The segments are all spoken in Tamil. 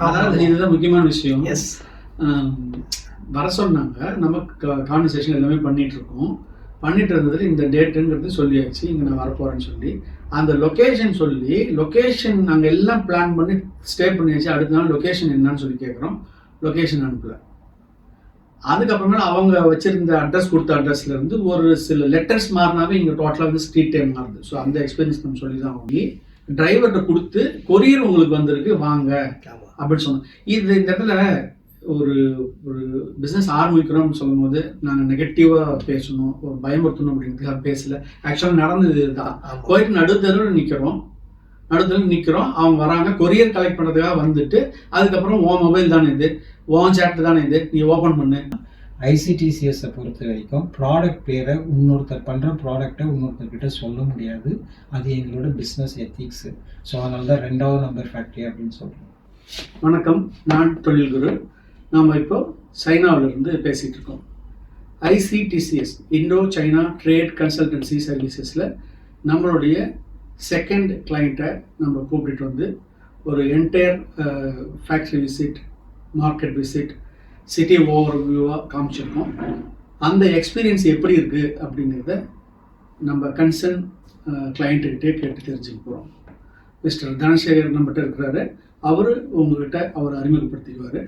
அதாவது இதுதான் முக்கியமான விஷயம். வர சொன்னாங்க, நமக்கு கான்வர்சேஷன் எல்லாமே பண்ணிட்டு இருக்கோம். பண்ணிட்டு இருந்ததுல இந்த டேட்டுங்கிறது சொல்லியாச்சு, இங்கே நான் வரப்போறேன்னு சொல்லி அந்த லொக்கேஷன் சொல்லி, லொக்கேஷன் நாங்கள் எல்லாம் பிளான் பண்ணி ஸ்டே பண்ணியாச்சு. அடுத்த நாள் லொக்கேஷன் என்னன்னு சொல்லி கேட்குறோம், லொக்கேஷன் அனுப்பல. அதுக்கப்புறமேல அவங்க வச்சிருந்த அட்ரஸ் கொடுத்த அட்ரஸ்ல இருந்து ஒரு சில லெட்டர்ஸ் மாறினாவே இங்கே டோட்டலாக வந்து ஸ்ட்ரீட் டைம் மாறுது. ஸோ அந்த எக்ஸ்பீரியன்ஸ் நம்ம சொல்லி தான் வாங்கி டிரைவர்கிட்ட கொடுத்து கொரியர் உங்களுக்கு வந்திருக்கு வாங்க அப்படின்னு சொன்னோம். இது இந்த இடத்துல ஒரு ஒரு பிஸ்னஸ் ஆரம்பிக்கிறோம்னு சொல்லும் போது நாங்கள் நெகட்டிவாக பேசணும், ஒரு பயமுறுத்தணும் அப்படிங்கிறதுக்காக பேசல. ஆக்சுவலாக நடந்தது இதுதான். போயிட்டு நடுத்தருவில் நிற்கிறோம், அவங்க வராங்க, கொரியர் கலெக்ட் பண்ணுறதுக்காக வந்துட்டு, அதுக்கப்புறம் உன் மொபைல் தானே இது, உன் சேட்டு தானே இது, நீ ஓப்பன் பண்ணு. ஐசிடிசிஎஸை பொறுத்த வரைக்கும் ப்ராடக்ட் பேரை இன்னொருத்தர் பண்ணுற ப்ராடக்டை இன்னொருத்தர்கிட்ட சொல்ல முடியாது. அது எங்களோட பிஸ்னஸ் எத்திக்ஸு. ஸோ அதனால தான் 2வது நம்பர் ஃபேக்ட்ரி அப்படின்னு சொல்கிறோம். வணக்கம், நான் தொழில் குரு. நாம் இப்போ சைனாவிலிருந்து பேசிகிட்டு இருக்கோம். ICTCS, Indo China trade consultancy சர்வீசஸில் நம்மளுடைய செகண்ட் கிளைண்ட்டை நம்ம கூப்பிட்டு வந்து ஒரு entire factory visit, market visit, city over வியூவாக காமிச்சிருக்கோம். அந்த எக்ஸ்பீரியன்ஸ் எப்படி இருக்குது அப்படிங்கிறத நம்ம கன்சர்ன் கிளைண்ட்டுக்கிட்டே கேட்டு தெரிஞ்சுக்க போகிறோம். மிஸ்டர் தனசேகர் நம்மகிட்ட இருக்கிறாரு. அவர் உங்கள்கிட்ட அவர் அறிமுகப்படுத்திக்குவார்.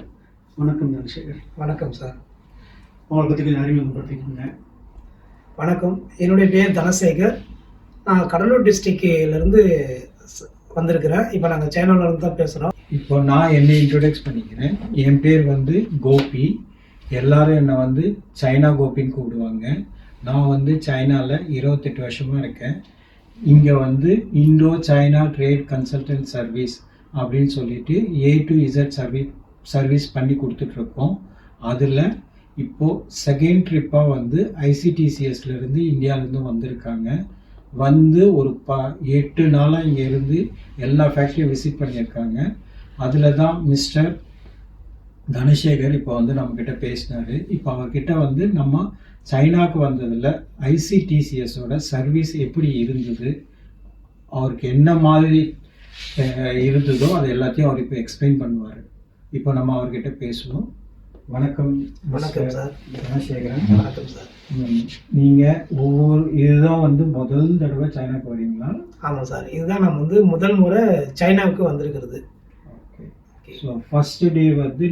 வணக்கம் தனசேகர். வணக்கம் சார். உங்களை பற்றி கொஞ்சம் அறிமுகப்படுத்திக்கோங்க. வணக்கம், என்னுடைய பேர் தனசேகர். நான் கடலூர் டிஸ்ட்ரிக்ட்லேருந்து வந்திருக்கிறேன். இப்போ நாங்கள் சைனாவிலேருந்து தான் பேசுகிறோம். இப்போ நான் என்னை இன்ட்ரோடக்ஸ் பண்ணிக்கிறேன். என் பேர் வந்து கோபி. எல்லாரும் என்னை வந்து சைனா கோபின்னு கூப்பிடுவாங்க. நான் வந்து சைனாவில் 28 வருஷமாக இருக்கேன். இங்கே வந்து Indo China trade consultant service அப்படின்னு சொல்லிட்டு A to Z சர்வீஸ் பண்ணி கொடுத்துட்ருக்கோம். அதில் இப்போது செகண்ட் ட்ரிப்பாக வந்து ஐசிடிசிஎஸ்லேருந்து இந்தியாவிலேருந்து வந்திருக்காங்க. வந்து ஒரு 8 நாளாக இங்கே இருந்து எல்லா ஃபேக்ட்ரியும் விசிட் பண்ணியிருக்காங்க. அதில் தான் மிஸ்டர் தனசேகர் இப்போ வந்து நம்மக்கிட்ட பேசினார். இப்போ அவர்கிட்ட வந்து நம்ம சைனாவுக்கு வந்ததில் ஐசிடிசிஎஸோட சர்வீஸ் எப்படி இருந்தது, அவருக்கு என்ன மாதிரி இருந்ததோ அது எல்லாத்தையும் அவர் இப்போ எக்ஸ்பிளைன் பண்ணுவார். இப்போ நம்ம அவர்கிட்ட பேசுவோம். வணக்கம். வணக்கம் சார். தனசேகரன். வணக்கம் சார். நீங்கள் இதுதான் வந்து முதல் தடவை சைனாவுக்கு வரீங்களா? ஆமாம் சார், இதுதான் நம்ம வந்து முதல் முறை சைனாவுக்கு வந்திருக்கிறது. ஓகே. ஸோ ஃபஸ்ட்டு டே வந்து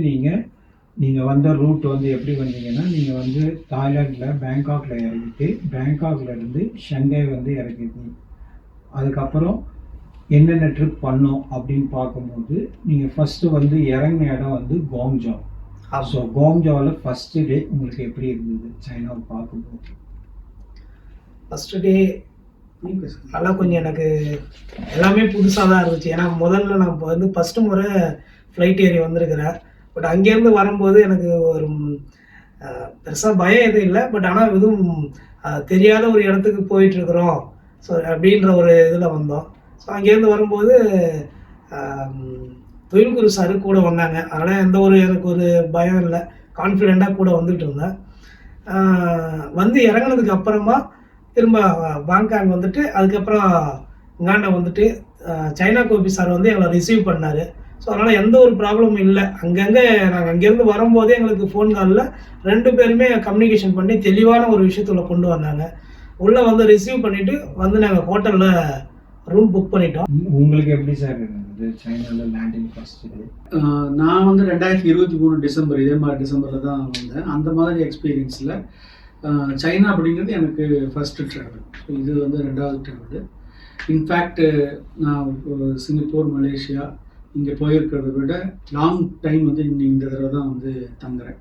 நீங்கள் வந்த ரூட் வந்து எப்படி வந்தீங்கன்னா, நீங்கள் வந்து தாய்லாண்டில் பேங்காக்கில் இறங்கிட்டு பேங்காக்லேருந்து ஷங்காய் வந்து இறங்கிருக்கீங்க. அதுக்கப்புறம் என்னென்ன ட்ரிப் பண்ணோம் அப்படின்னு பார்க்கும்போது நீங்கள் ஃபஸ்ட்டு வந்து இறங்கின இடம் வந்து கோங்ஜாவ். ஸோ கோங்ஜாவில் ஃபஸ்ட்டு டே உங்களுக்கு எப்படி இருந்தது சைனாவை பார்க்கும்போது? ஃபஸ்ட்டு டே நல்லா கொஞ்சம் எனக்கு எல்லாமே புதுசாக தான் இருந்துச்சு. ஏன்னா முதல்ல நான் இப்போ வந்து ஃபஸ்ட்டு முறை ஃப்ளைட் ஏறி வந்திருக்கிறேன். பட் அங்கேருந்து வரும்போது எனக்கு ஒரு பெருசாக பயம் எதுவும் இல்லை. பட் ஆனால் எதுவும் தெரியாத ஒரு இடத்துக்கு போயிட்டுருக்குறோம் ஸோ அப்படின்ற ஒரு இதில் வந்தோம். ஸோ அங்கேருந்து வரும்போது தொழில் குரு சார் கூட வந்தாங்க. அதனால் எந்த ஒரு எனக்கு ஒரு பயம் இல்லை, கான்ஃபிடெண்ட்டாக கூட வந்துட்டு இருந்தேன். வந்து இறங்கினதுக்கு அப்புறமா திரும்ப பாங்காக் வந்துட்டு அதுக்கப்புறம் இங்காண்ட வந்துட்டு சைனா கோபி சார் வந்து எங்களை ரிசீவ் பண்ணார். ஸோ அதனால் எந்த ஒரு ப்ராப்ளமும் இல்லை. அங்கங்கே நாங்கள் அங்கேருந்து வரும்போதே எங்களுக்கு ஃபோன் காலில் 2 பேருமே கம்யூனிகேஷன் பண்ணி தெளிவான ஒரு விஷயத்துல கொண்டு வந்தாங்க. உள்ளே வந்து ரிசீவ் பண்ணிவிட்டு வந்து நாங்கள் ஹோட்டலில் ரூம் புக் பண்ணிட்டோம். உங்களுக்கு எப்படி சார் இருந்தது சைனாவில் லேண்டிங் ஃபர்ஸ்ட் டே? நான் வந்து 2023 டிசம்பர், இதே மாதிரி டிசம்பரில் தான் வந்தேன். அந்த மாதிரி எக்ஸ்பீரியன்ஸில் சைனா அப்படிங்கிறது எனக்கு ஃபஸ்ட்டு ட்ராவல். இது வந்து 2வது ட்ராவல். இன்ஃபேக்ட் நான் சிங்கப்பூர், மலேசியா இங்கே போயிருக்கிறத விட லாங் டைம் வந்து இந்த தடவை தான் வந்து தங்குறேன்.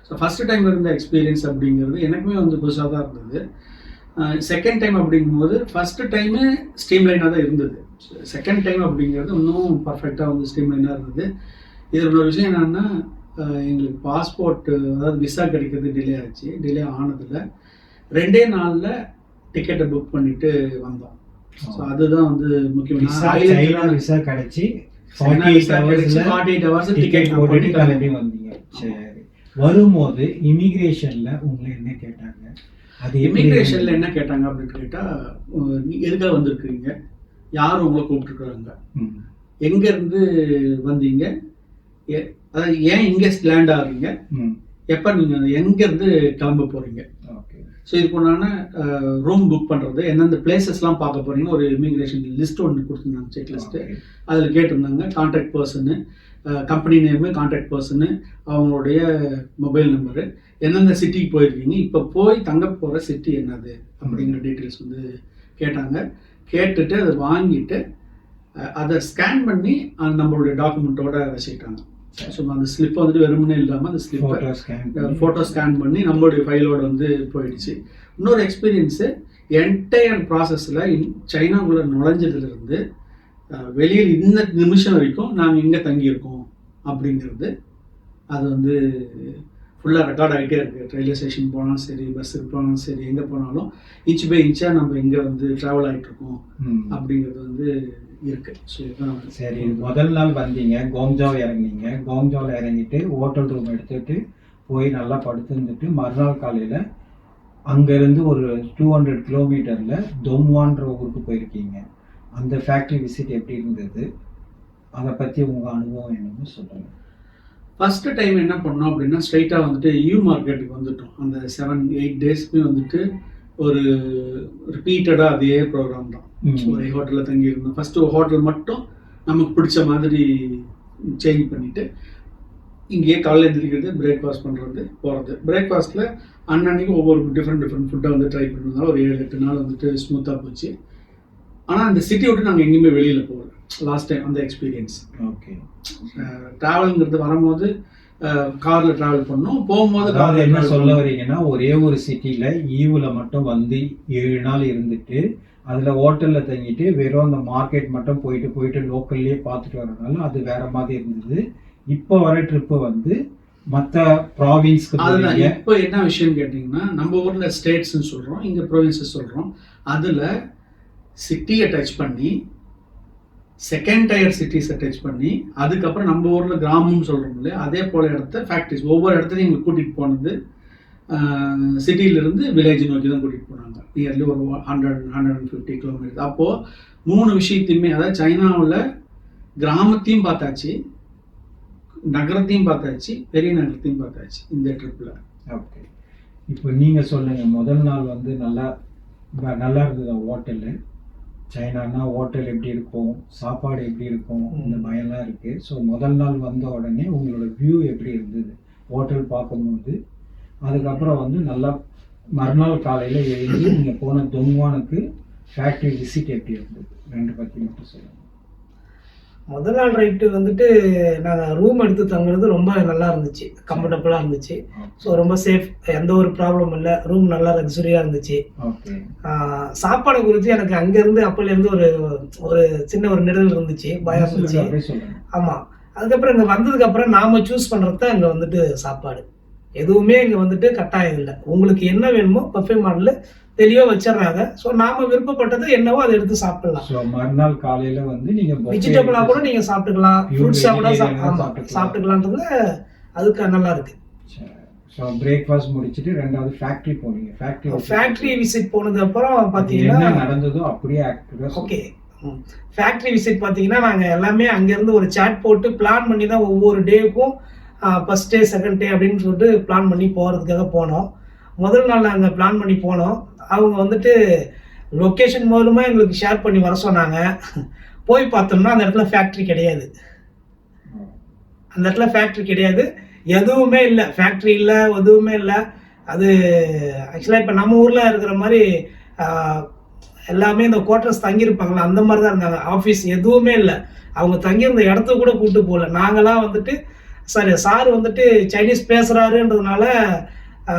ஸோ ஃபஸ்ட்டு டைம் இருந்த எக்ஸ்பீரியன்ஸ் அப்படிங்கிறது எனக்குமே வந்து புதுசாக தான் இருந்தது. செகண்ட் டைம் அப்படிங்கும்போது ஃபஸ்ட்டு டைமு ஸ்ட்ரீம்லைனாக தான் இருந்தது. செகண்ட் டைம் அப்படிங்கிறது இன்னும் பர்ஃபெக்டாக வந்து ஸ்ட்ரீம்லைனாக இருந்தது. இதில் ஒரு விஷயம் என்னென்னா, எங்களுக்கு பாஸ்போர்ட் அதாவது விசா கிடைக்கிறது டிலே ஆச்சு. டிலே ஆனதில் 2 நாளில் டிக்கெட்டை புக் பண்ணிவிட்டு வந்தோம். ஸோ அதுதான் வந்து முக்கியமான விசா கிடைச்சி 48 hours டிக்கெட் போட்டு கிளம்பி வந்தீங்க. சரி, வரும்போது இமிகிரேஷனில் உங்களை என்ன கேட்டாங்க? அது இமிகிரேஷனில் என்ன கேட்டாங்க அப்படின்னு கேட்டால், எதுக்காக வந்திருக்கிறீங்க, யார் உங்களை கூப்பிட்டுருக்குறாங்க, எங்கேருந்து வந்தீங்க, அதாவது ஏன் இங்கே லேண்ட் ஆகுறீங்க, ம் எப்போ நீங்கள் எங்கேருந்து கிளம்ப போகிறீங்க, ஓகே ஸோ இதுக்குண்டான ரூம் புக் பண்ணுறது, எந்தெந்த பிளேசஸ்லாம் பார்க்க போகிறீங்கன்னு ஒரு இமிக்ரேஷன் லிஸ்ட் ஒன்று கொடுத்துருந்தாங்க, செக் லிஸ்ட்டு. அதில் கேட்டிருந்தாங்க contact person, company name, contact person, அவங்களுடைய மொபைல் நம்பரு, எந்தெந்த சிட்டிக்கு போயிருக்கீங்க, இப்போ போய் தங்க போகிற சிட்டி என்னது அப்படிங்கிற டீட்டெயில்ஸ் வந்து கேட்டாங்க. கேட்டுட்டு அதை வாங்கிட்டு அதை ஸ்கேன் பண்ணி நம்மளுடைய டாக்குமெண்ட்டோட வச்சுக்கிட்டாங்க. ஸோ அந்த ஸ்லிப்பை வந்துட்டு வெறுமனே இல்லாமல் அந்த ஸ்லிப்பை ஃபோட்டோ ஸ்கேன் பண்ணி நம்மளுடைய ஃபைலோட வந்து போயிடுச்சு. இன்னொரு எக்ஸ்பீரியன்ஸு, என்டையர் ப்ராசஸில் சைனாக்குள்ளே நுழைஞ்சதுலேருந்து வெளியில் இந்த நிமிஷம் வரைக்கும் நாங்கள் எங்கே தங்கியிருக்கோம் அப்படிங்கிறது அது வந்து ஃபுல்லாக ரெக்கார்ட் ஆகிட்டே இருக்குது. ரயில்வே ஸ்டேஷன் போனாலும் சரி, பஸ்ஸுக்கு போனாலும் சரி, எங்கே போனாலும் இன்ச் பை இன்ச்சாக நம்ம எங்கே வந்து ட்ராவல் ஆகிட்ருக்கோம் அப்படிங்கிறது வந்து இருக்கு. சரி, முதல் நாள் வந்தீங்க, கோங்ஜாவ் இறங்கினீங்க. கோங்ஜாவில் இறங்கிட்டு ஹோட்டல் ரூம் எடுத்துட்டு போய் நல்லா படுத்துருந்துட்டு மறுநாள் காலையில் அங்கேருந்து ஒரு 200 கிலோமீட்டரில் தொங்வான்ற ஊருக்கு போயிருக்கீங்க. அந்த ஃபேக்ட்ரி விசிட் எப்படி இருந்தது, அதை பற்றி உங்கள் அனுபவம் என்னன்னு சொல்லுங்கள். ஃபஸ்ட்டு டைம் என்ன பண்ணோம் அப்படின்னா, ஸ்ட்ரைட்டாக வந்துட்டு யூ மார்க்கெட்டுக்கு வந்துட்டோம். அந்த 7-8 டேஸ்க்குமே வந்துட்டு ஒரு ரிப்பீட்டடாக அதே ப்ரோக்ராம் தான். ஒரே ஹோட்டலில் தங்கியிருந்தோம். ஃபஸ்ட்டு ஒரு ஹோட்டல் மட்டும் நமக்கு பிடிச்ச மாதிரி சேஞ்ச் பண்ணிவிட்டு இங்கேயே காலையில் எழுந்திரிக்கிறது, பிரேக்ஃபாஸ்ட் பண்ணுறது, போகிறது. பிரேக்ஃபாஸ்ட்டில் அன்னன்னைக்கு ஒவ்வொரு டிஃப்ரெண்ட் ஃபுட்டை வந்து ட்ரை பண்ணுறதுனால ஒரு 7-8 நாள் வந்துட்டு ஸ்மூத்தாக போச்சு. ஆனால் அந்த சிட்டி விட்டு நாங்கள் எங்கேயுமே வெளியில் போகல லாஸ்ட் டைம். அந்த எக்ஸ்பீரியன்ஸ் ஓகே. ட்ராவலுங்கிறது வரும்போது காரில் ட்ராவல் பண்ணோம், போகும்போது காரில் என்ன சொல்ல வரீங்கன்னா, ஒரே ஒரு சிட்டியில் ஈவில் மட்டும் வந்து 7 நாள் இருந்துட்டு அதில் ஹோட்டலில் தங்கிட்டு வெறும் அந்த மார்க்கெட் மட்டும் போயிட்டு லோக்கல்லே பார்த்துட்டு வரனால அது வேற மாதிரி இருந்தது. இப்போ வர ட்ரிப்பு வந்து மற்ற ப்ராவின்ஸ்க்கு. அதுதான் இப்போ என்ன விஷயம் கேட்டிங்கன்னா, நம்ம ஊரில் ஸ்டேட்ஸ்ன்னு சொல்கிறோம், இங்கே ப்ரொவின்சஸ் சொல்கிறோம். அதில் சிட்டியை டச் பண்ணி செகண்ட் டயர் சிட்டிஸை டச் பண்ணி அதுக்கப்புறம் நம்ம ஊரில் கிராமம்னு சொல்கிறோம் இல்லையா, அதே போல் இடத்த ஃபேக்ட்ரிஸ் ஒவ்வொரு இடத்துலையும் எங்களை கூட்டிகிட்டு போனது சிட்டியிலேருந்து வில்லேஜ் நோக்கி தான் கூட்டிகிட்டு போனாங்க. நியர்லி ஒரு 100-150 கிலோமீட்டர். அப்போது 3 விஷயத்தையுமே, அதாவது சைனாவில் கிராமத்தையும் பார்த்தாச்சு, நகரத்தையும் பார்த்தாச்சு, பெரிய நகரத்தையும் பார்த்தாச்சு இந்த ட்ரிப்பில். ஓகே, இப்போ நீங்கள் சொல்லுங்கள், முதல் நாள் வந்து நல்லா இருந்தது ஹோட்டலு. சைனானா ஹோட்டல் எப்படி இருக்கும், சாப்பாடு எப்படி இருக்கும், இந்த பயம்லாம் இருக்குது. ஸோ முதல் நாள் வந்த உடனே உங்களோட வியூ எப்படி இருந்தது ஹோட்டல் பார்க்கும்போது? அதுக்கப்புறம் வந்து நல்லா மறுநாள் காலையில் எழுந்து நீங்கள் போன தொங்வானுக்கு ஃபேக்ட்ரி விசிட் எப்படி இருந்தது, 2 பற்றி மட்டும் சொல்லுங்கள். முதல் நாள் ரைட்டு வந்துட்டு நாங்கள் ரூம் எடுத்து தங்குறது ரொம்ப நல்லா இருந்துச்சு, கம்ஃபர்டபுளாக இருந்துச்சு. ஸோ ரொம்ப சேஃப், எந்த ஒரு ப்ராப்ளம் இல்லை, ரூம் நல்லா லக்ஸுரியாக இருந்துச்சு. சாப்பாடு குறித்து எனக்கு அங்கேருந்து அப்போலேருந்து ஒரு சின்ன ஒரு நிழல் இருந்துச்சு, பயம் இருந்துச்சு. ஆமாம், அதுக்கப்புறம் இங்கே வந்ததுக்கப்புறம் நாம் சூஸ் பண்ணுறது தான் இங்கே வந்துட்டு சாப்பாடு. எதுவுமே இங்கே வந்துட்டு கட்டாயம் இல்லை, உங்களுக்கு என்ன வேணுமோ பஃபே மாடலில் தெளிவாக வச்சிடறாங்க. ஸோ நாம விருப்பப்பட்டது என்னவோ அதை எடுத்து சாப்பிடலாம். ஸோ மறுநாள் காலையில் வந்து நீங்கள் வெஜிடபிளாக கூட நீங்கள் சாப்பிட்டுக்கலாம், ஃப்ரூட்ஸாக கூட சாப்பிட்டுக்கலான்றது அதுக்கு நல்லா இருக்கு. ஸோ பிரேக்ஃபாஸ்ட் முடிச்சுட்டு ரெண்டாவது ஃபேக்ட்ரி போனீங்க. ஃபேக்ட்ரி விசிட் போனது அப்புறம் பார்த்தீங்கன்னா நடந்ததோ அப்படியே ஓகே. ஃபேக்ட்ரி விசிட் பார்த்தீங்கன்னா நாங்கள் எல்லாமே அங்கேருந்து ஒரு சாட் போட்டு பிளான் பண்ணி தான் ஒவ்வொரு டேவுக்கும் ஃபர்ஸ்ட் டே செகண்ட் டே அப்படின்னு சொல்லிட்டு பிளான் பண்ணி போகிறதுக்காக போனோம். முதல் நாள் நாங்கள் பிளான் பண்ணி போனோம். அவங்க வந்துட்டு லொக்கேஷன் மூலமாக எங்களுக்கு ஷேர் பண்ணி வர சொன்னாங்க. போய் பார்த்தோம்னா அந்த இடத்துல ஃபேக்ட்ரி கிடையாது. அந்த இடத்துல ஃபேக்ட்ரி கிடையாது, எதுவுமே இல்லை, ஃபேக்ட்ரி இல்லை, எதுவுமே இல்லை. அது ஆக்சுவலாக இப்போ நம்ம ஊரில் இருக்கிற மாதிரி எல்லாமே இந்த குவார்ட்டர்ஸ் தங்கியிருப்பாங்களா அந்த மாதிரி தான் இருந்தாங்க. ஆஃபீஸ் எதுவுமே இல்லை, அவங்க தங்கியிருந்த இடத்த கூட கூப்பிட்டு போகல. நாங்களாம் வந்துட்டு சார் வந்துட்டு சைனீஸ் பேசுகிறாருன்றதுனால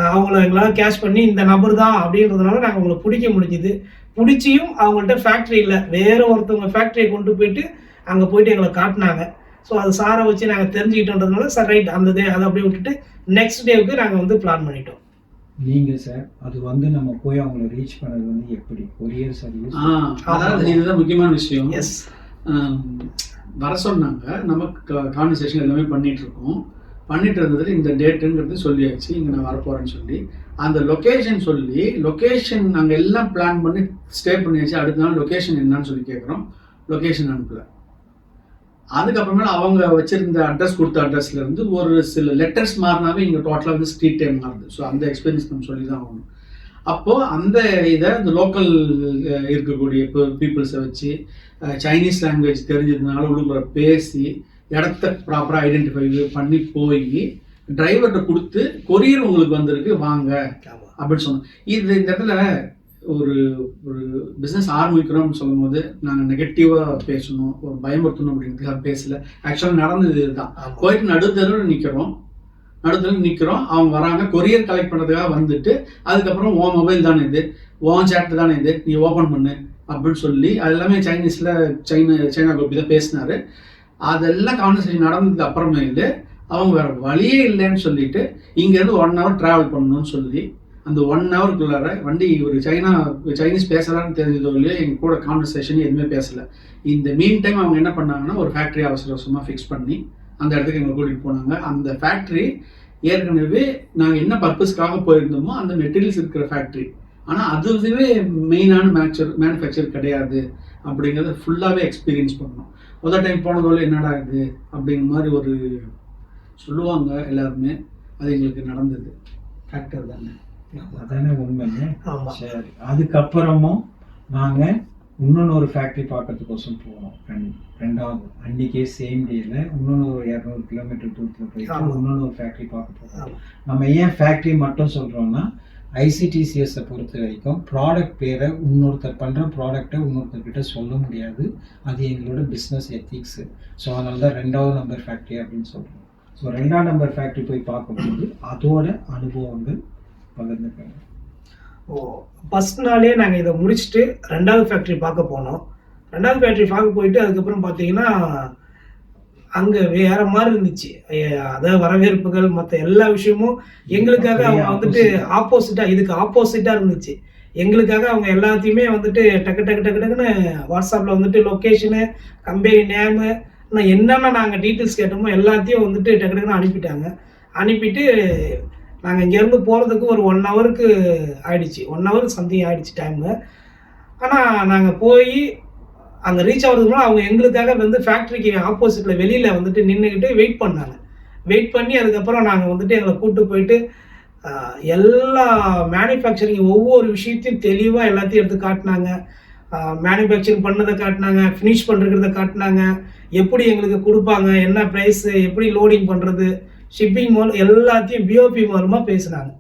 அவங்கள எங்களால் கேஷ் பண்ணி இந்த நபர் தான் அப்படின்றதுனால நாங்கள் அவங்கள பிடிக்க முடிஞ்சுது. பிடிச்சியும் அவங்கள்ட்ட ஃபேக்ட்ரி இல்லை, வேறு ஒருத்தவங்க ஃபேக்ட்ரியை கொண்டு போயிட்டு அங்கே போயிட்டு எங்களை காட்டினாங்க. ஸோ அது சாரை வச்சு நாங்கள் தெரிஞ்சுக்கிட்டோன்றதுனால சார் ரைட் அந்த டே அதை அப்படியே விட்டுட்டு நெக்ஸ்ட் டேவுக்கு நாங்கள் வந்து பிளான் பண்ணிட்டோம். நீங்கள் சார் அது வந்து நம்ம போய் அவங்கள ரீச் பண்ணது வந்து எப்படி, கொரியர் சர்வீஸ்? அதாவது இதுதான் முக்கியமான விஷயம். எஸ், வர சொன்னாங்க, நமக்கு கான்வர்சேஷன் எல்லாமே பண்ணிட்டு இருந்தது. இந்த டேட்டுங்கிறது சொல்லியாச்சு, இங்கே நான் வரப்போகிறேன்னு சொல்லி அந்த லொக்கேஷன் சொல்லி, லொக்கேஷன் நாங்கள் எல்லாம் பிளான் பண்ணி ஸ்டே பண்ணியாச்சு. அடுத்த நாள் லொக்கேஷன் என்னன்னு சொல்லி கேட்குறோம், லொக்கேஷன் அனுப்பல. அதுக்கப்புறமேல அவங்க வச்சிருந்த அட்ரஸ் கொடுத்த அட்ரஸ்ல இருந்து ஒரு சில லெட்டர்ஸ் மாறினாவே இங்கே டோட்டலாக வந்து ஸ்ட்ரீட் டைம் மாறுது. ஸோ அந்த எக்ஸ்பீரியன்ஸ் நம்ம சொல்லி தான் ஆகணும். அப்போது அந்த இதை இந்த லோக்கல் இருக்கக்கூடிய பீப்புள்ஸை வச்சு சைனீஸ் லாங்குவேஜ் தெரிஞ்சதுனால உள்ளுக்குள்ள பேசி இடத்த ப்ராப்பராக ஐடென்டிஃபை பண்ணி போய் டிரைவர்கிட்ட கொடுத்து கொரியர் உங்களுக்கு வந்திருக்கு வாங்க அப்படின்னு சொன்னோம். இது இந்த இடத்துல ஒரு ஒரு பிஸ்னஸ் ஆரம்பிக்கிறோம்னு சொல்லும் போது நாங்கள் நெகட்டிவாக பேசணும், ஒரு பயமுறுத்தணும் அப்படிங்கிறதுக்காக பேசல. ஆக்சுவலாக நடந்தது இதுதான். போயிட்டு நடுத்தருவில் நிற்கிறோம், அவங்க வராங்க, கொரியர் கலெக்ட் பண்ணுறதுக்காக வந்துட்டு அதுக்கப்புறம் உன் மொபைல் தானே இது, உன் சேட் தானே இது, நீ ஓப்பன் பண்ணு அப்படின்னு சொல்லி அது எல்லாமே சைனீஸில் சைனா கோபி தான் பேசினாரு. அதெல்லாம் கான்வர்சேஷன் நடந்ததுக்கு அப்புறமேலு அவங்க வேற வழியே இல்லைன்னு சொல்லிட்டு இங்கேருந்து 1 hour ட்ராவல் பண்ணணும்னு சொல்லி அந்த 1 hourக்குள்ளார வண்டி ஒரு சைனீஸ் பேசலான்னு தெரிஞ்சதோ இல்லையோ எங்கள் கூட கான்வர்சேஷன் எதுவுமே பேசலை. இந்த மீன் டைம் அவங்க என்ன பண்ணாங்கன்னா ஒரு ஃபேக்ட்ரி அவசரமாக ஃபிக்ஸ் பண்ணி அந்த இடத்துக்கு எங்களை கூட்டிகிட்டு போனாங்க. அந்த ஃபேக்ட்ரி ஏற்கனவே நாங்கள் என்ன பர்பஸ்க்காக போயிருந்தோமோ அந்த மெட்டீரியல்ஸ் இருக்கிற ஃபேக்ட்ரி, ஆனால் அதுவே மெயினான மேனுஃபேக்சர் கிடையாது அப்படிங்கிறத ஃபுல்லாகவே எக்ஸ்பீரியன்ஸ் பண்ணோம். முதல் டைம் போனதோட என்னடா இது அப்படிங்கிற மாதிரி ஒரு சொல்லுவாங்க எல்லாருமே. அது எங்களுக்கு நடந்தது ஃபேக்டர் தானே, அதானே உண்மைங்க. சரி, அதுக்கப்புறமும் நாங்கள் இன்னொன்று ஃபேக்ட்ரி பார்க்கறதுக்கோசம் போனோம். ரெண்டாவது அன்றைக்கே சேம் டேயில் இன்னொன்று ஒரு 200 கிலோமீட்டர் தூரத்தில் போயிட்டு இன்னொன்று ஃபேக்ட்ரி பார்க்க போகிறோம். நம்ம ஏன் ஃபேக்ட்ரி மட்டும் சொல்கிறோன்னா ஐசிடிசிஎஸை பொறுத்த வரைக்கும் ப்ராடக்ட் பேரை இன்னொருத்தர் பண்ணுற ப்ராடக்டை இன்னொருத்தர்கிட்ட சொல்ல முடியாது. அது எங்களோட பிஸ்னஸ் எத்திக்ஸு. ஸோ அதனால தான் 2வது நம்பர் ஃபேக்ட்ரி அப்படின்னு சொல்கிறோம். ஸோ 2ஆம் நம்பர் ஃபேக்ட்ரி போய் பார்க்கும்போது அதோட அனுபவங்கள் பகிர்ந்துக்காங்க. ஃபர்ஸ்ட் நாளே நாங்கள் இதை முடிச்சுட்டு 2வது ஃபேக்ட்ரி பார்க்க போனோம். 2வது ஃபேக்ட்ரி பார்க்க போயிட்டு அதுக்கப்புறம் பார்த்தீங்கன்னா அங்கே வேற மாதிரி இருந்துச்சு. அதாவது வரவேற்புகள் மற்ற எல்லா விஷயமும் எங்களுக்காக அவங்க வந்துட்டு இதுக்கு ஆப்போசிட்டாக இருந்துச்சு. எங்களுக்காக அவங்க எல்லாத்தையுமே வந்துட்டு டக்குன்னு வாட்ஸ்அப்பில் வந்துட்டு லொக்கேஷனு, கம்பெனி நேமு, என்னென்ன நாங்கள் டீட்டெயில்ஸ் கேட்டோமோ எல்லாத்தையும் வந்துட்டு டக்குன்னு அனுப்பிட்டாங்க. அனுப்பிட்டு நாங்கள் இங்கேருந்து போகிறதுக்கு ஒரு 1 hourக்கு ஆயிடுச்சு. 1 hour சம்திங் ஆயிடுச்சு டைமு. ஆனால் நாங்கள் போய் அங்கே ரீச் ஆகிறதுக்கு முன்னாடி அவங்க எங்களுக்காக வந்து ஃபேக்ட்ரிக்கு ஆப்போசிட்டில் வெளியில் வந்துட்டு நின்றுக்கிட்டு வெயிட் பண்ணாங்க. வெயிட் பண்ணி அதுக்கப்புறம் நாங்கள் வந்துட்டு எங்களை கூப்பிட்டு போயிட்டு எல்லா மேனுஃபேக்சரிங் ஒவ்வொரு விஷயத்தையும் தெளிவாக எல்லாத்தையும் எடுத்து காட்டினாங்க. மேனுஃபேக்சரிங் பண்ணதை காட்டினாங்க, ஃபினிஷ் பண்ணுறத காட்டினாங்க, எப்படி எங்களுக்கு கொடுப்பாங்க, என்ன ப்ரைஸு, எப்படி லோடிங் பண்ணுறது, ஷிப்பிங் மூலம் எல்லாத்தையும் பிஓபி மூலமாக பேசுனாங்க.